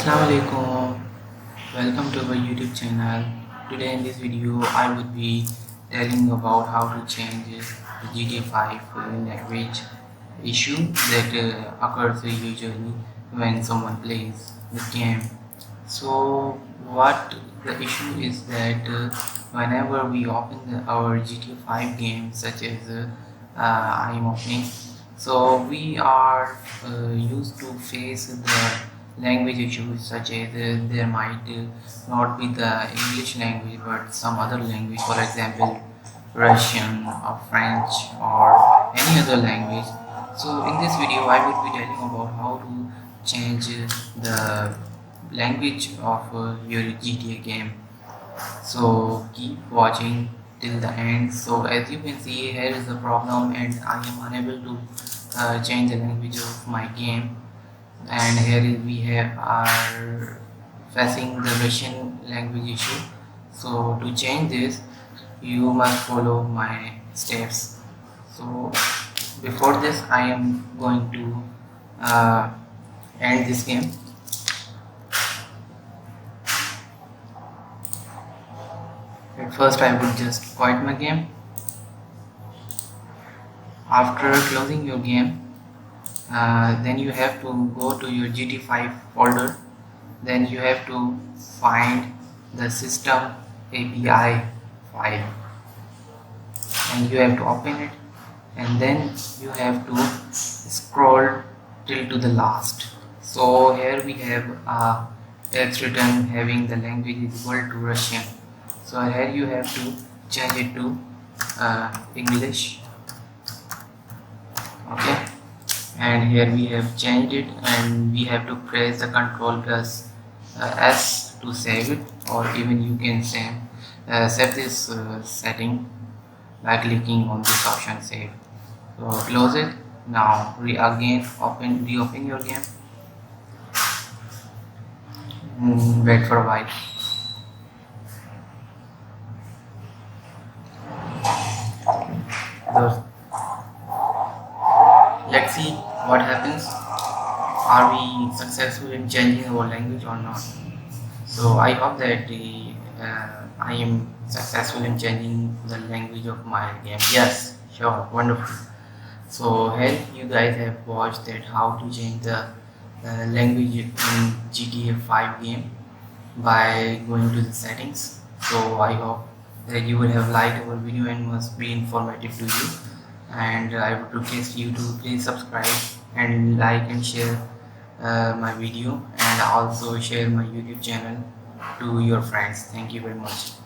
Assalamualaikum. Welcome to our YouTube channel. Today in this video I would be telling about how to change the GTA 5 language issue that occurs usually when someone plays the game. So what the issue is that whenever we open our GTA 5 game, such as I am opening, so we are used to face the language issues, such as there might not be the English language but some other language, for example Russian or French or any other language. So in this video I would be telling about how to change the language of your GTA game. So keep watching till the end. So as you can see, here is the problem and I am unable to change the language of my game. And we have are facing the Russian language issue. So to change this you must follow my steps. So before this I am going to end this game. At first I would just quit my game. After closing your game, then you have to go to your GT5 folder. Then you have to find the system API file and you have to open it, and then you have to scroll till to the last. So here we have a text written having the language is equal to Russian. So here you have to change it to English. Okay, and here we have changed it, and we have to press the Ctrl plus S to save it, or even you can save this setting by clicking on this option save. So close it. Now reopen your game. Wait for a while. Let's see what happens. Are we successful in changing our language or not? So I hope that I am successful in changing the language of my game. Yes, sure, wonderful. So here you guys have watched that how to change the language in GTA 5 game by going to the settings. So I hope that you would have liked our video and must be informative to you, and I would request you to please subscribe and like and share my video, and also share my YouTube channel to your friends. Thank you very much.